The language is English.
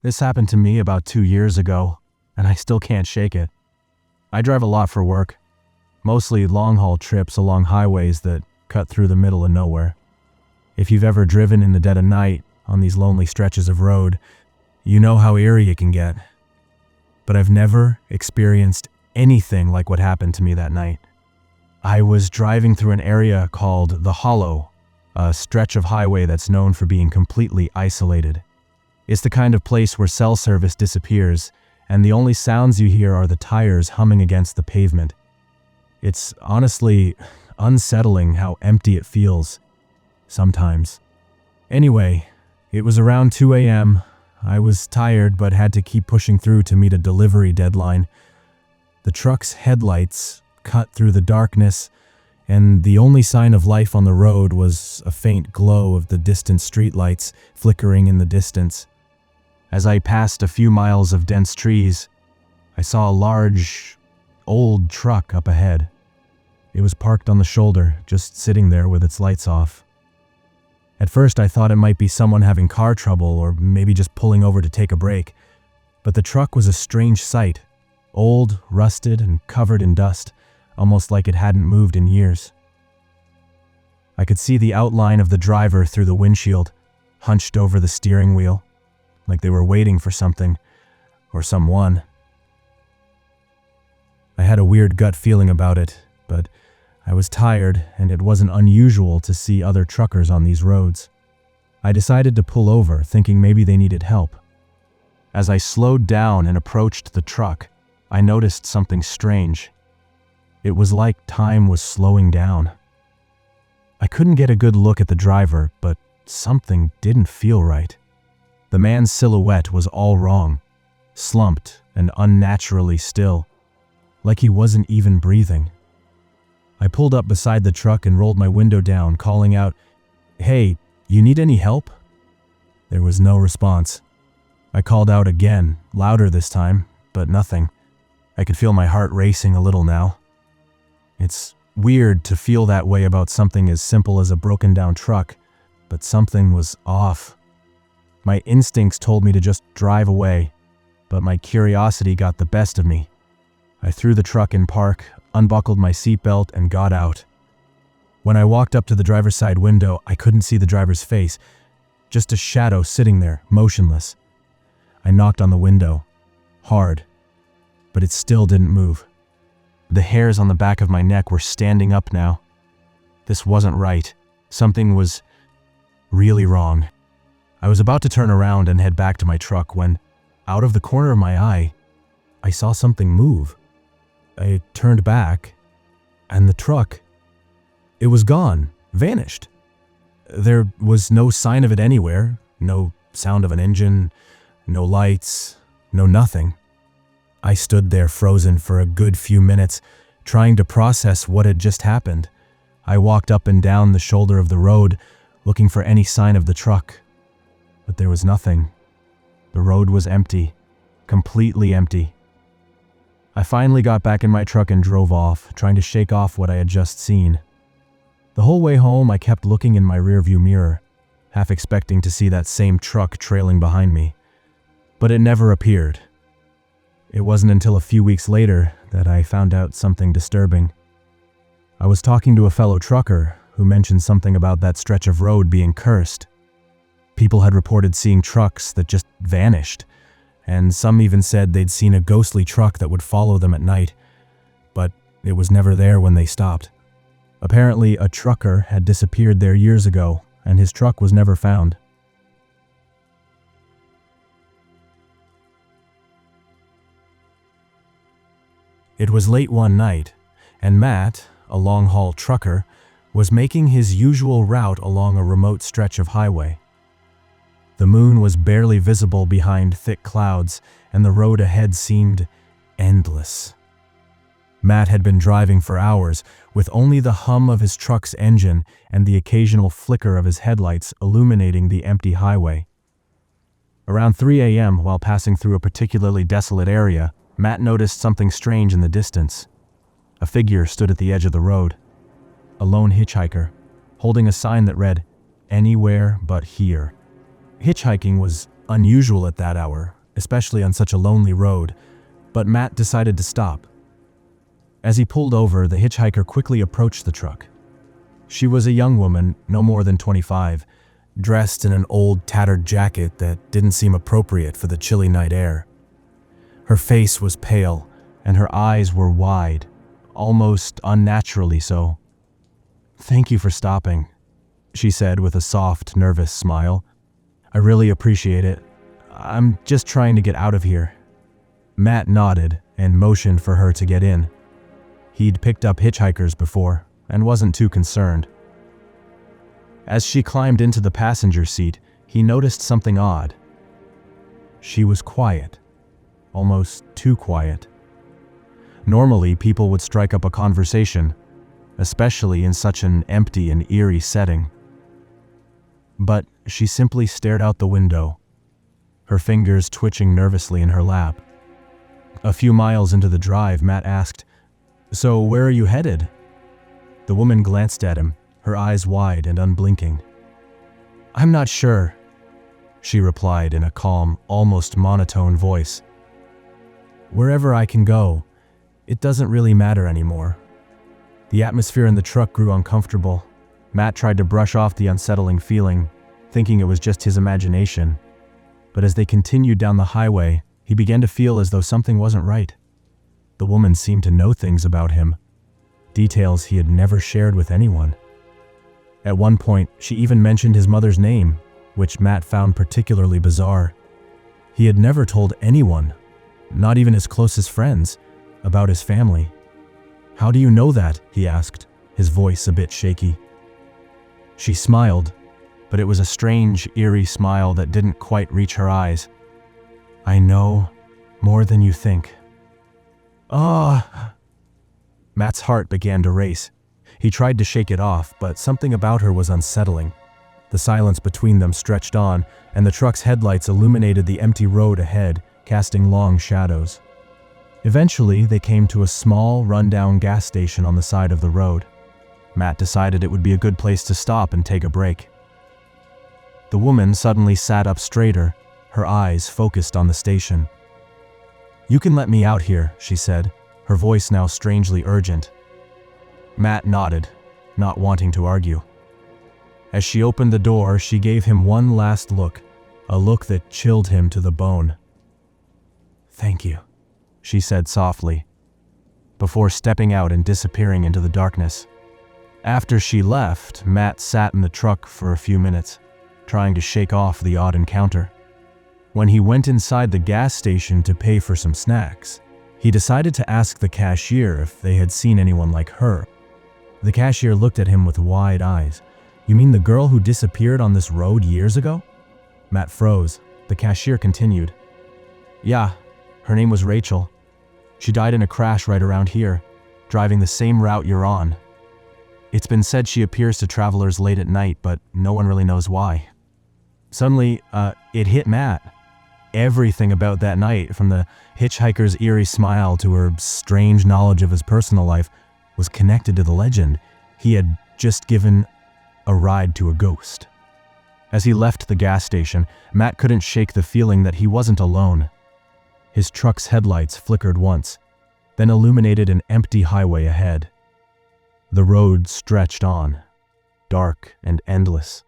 This happened to me about 2 years ago, and I still can't shake it. I drive a lot for work, mostly long-haul trips along highways that cut through the middle of nowhere. If you've ever driven in the dead of night on these lonely stretches of road, you know how eerie it can get. But I've never experienced anything like what happened to me that night. I was driving through an area called The Hollow, a stretch of highway that's known for being completely isolated. It's the kind of place where cell service disappears, and the only sounds you hear are the tires humming against the pavement. It's honestly unsettling how empty it feels, sometimes. Anyway, it was around 2 a.m. I was tired but had to keep pushing through to meet a delivery deadline. The truck's headlights cut through the darkness, and the only sign of life on the road was a faint glow of the distant streetlights flickering in the distance. As I passed a few miles of dense trees, I saw a large, old truck up ahead. It was parked on the shoulder, just sitting there with its lights off. At first I thought it might be someone having car trouble or maybe just pulling over to take a break, but the truck was a strange sight, old, rusted, and covered in dust, almost like it hadn't moved in years. I could see the outline of the driver through the windshield, hunched over the steering wheel, like they were waiting for something, or someone. I had a weird gut feeling about it, but I was tired and it wasn't unusual to see other truckers on these roads. I decided to pull over, thinking maybe they needed help. As I slowed down and approached the truck, I noticed something strange. It was like time was slowing down. I couldn't get a good look at the driver, but something didn't feel right. The man's silhouette was all wrong, slumped and unnaturally still, like he wasn't even breathing. I pulled up beside the truck and rolled my window down, calling out, "Hey, you need any help?" There was no response. I called out again, louder this time, but nothing. I could feel my heart racing a little now. It's weird to feel that way about something as simple as a broken down truck, but something was off. My instincts told me to just drive away, but my curiosity got the best of me. I threw the truck in park, unbuckled my seatbelt, and got out. When I walked up to the driver's side window, I couldn't see the driver's face, just a shadow sitting there, motionless. I knocked on the window, hard, but it still didn't move. The hairs on the back of my neck were standing up now. This wasn't right. Something was really wrong. I was about to turn around and head back to my truck when, out of the corner of my eye, I saw something move. I turned back, and the truck, it was gone, vanished. There was no sign of it anywhere, no sound of an engine, no lights, no nothing. I stood there frozen for a good few minutes, trying to process what had just happened. I walked up and down the shoulder of the road, looking for any sign of the truck. But there was nothing. The road was empty, completely empty. I finally got back in my truck and drove off, trying to shake off what I had just seen. The whole way home, I kept looking in my rearview mirror, half expecting to see that same truck trailing behind me. But it never appeared. It wasn't until a few weeks later that I found out something disturbing. I was talking to a fellow trucker who mentioned something about that stretch of road being cursed. People had reported seeing trucks that just vanished, and some even said they'd seen a ghostly truck that would follow them at night, but it was never there when they stopped. Apparently, a trucker had disappeared there years ago, and his truck was never found. It was late one night, and Matt, a long-haul trucker, was making his usual route along a remote stretch of highway. The moon was barely visible behind thick clouds, and the road ahead seemed endless. Matt had been driving for hours, with only the hum of his truck's engine and the occasional flicker of his headlights illuminating the empty highway. Around 3 a.m., while passing through a particularly desolate area, Matt noticed something strange in the distance. A figure stood at the edge of the road. A lone hitchhiker, holding a sign that read, "Anywhere but here." Hitchhiking was unusual at that hour, especially on such a lonely road, but Matt decided to stop. As he pulled over, the hitchhiker quickly approached the truck. She was a young woman, no more than 25, dressed in an old, tattered jacket that didn't seem appropriate for the chilly night air. Her face was pale, and her eyes were wide, almost unnaturally so. "Thank you for stopping," she said with a soft, nervous smile. "I really appreciate it. I'm just trying to get out of here." Matt nodded and motioned for her to get in. He'd picked up hitchhikers before and wasn't too concerned. As she climbed into the passenger seat, he noticed something odd. She was quiet, almost too quiet. Normally, people would strike up a conversation, especially in such an empty and eerie setting. But she simply stared out the window, her fingers twitching nervously in her lap. A few miles into the drive, Matt asked, "So where are you headed?" The woman glanced at him, her eyes wide and unblinking. "I'm not sure," she replied in a calm, almost monotone voice. "Wherever I can go, it doesn't really matter anymore." The atmosphere in the truck grew uncomfortable. Matt tried to brush off the unsettling feeling, thinking it was just his imagination. But as they continued down the highway, he began to feel as though something wasn't right. The woman seemed to know things about him, details he had never shared with anyone. At one point, she even mentioned his mother's name, which Matt found particularly bizarre. He had never told anyone, not even his closest friends, about his family. "How do you know that?" he asked, his voice a bit shaky. She smiled, but it was a strange, eerie smile that didn't quite reach her eyes. "I know more than you think." "Ah!" Matt's heart began to race. He tried to shake it off, but something about her was unsettling. The silence between them stretched on, and the truck's headlights illuminated the empty road ahead, casting long shadows. Eventually, they came to a small, run-down gas station on the side of the road. Matt decided it would be a good place to stop and take a break. The woman suddenly sat up straighter, her eyes focused on the station. "You can let me out here," she said, her voice now strangely urgent. Matt nodded, not wanting to argue. As she opened the door, she gave him one last look, a look that chilled him to the bone. "Thank you," she said softly, before stepping out and disappearing into the darkness. After she left, Matt sat in the truck for a few minutes, trying to shake off the odd encounter. When he went inside the gas station to pay for some snacks, he decided to ask the cashier if they had seen anyone like her. The cashier looked at him with wide eyes. "You mean the girl who disappeared on this road years ago?" Matt froze. The cashier continued. "Yeah, her name was Rachel. She died in a crash right around here, driving the same route you're on. It's been said she appears to travelers late at night, but no one really knows why." Suddenly, it hit Matt. Everything about that night, from the hitchhiker's eerie smile to her strange knowledge of his personal life, was connected to the legend. He had just given a ride to a ghost. As he left the gas station, Matt couldn't shake the feeling that he wasn't alone. His truck's headlights flickered once, then illuminated an empty highway ahead. The road stretched on, dark and endless.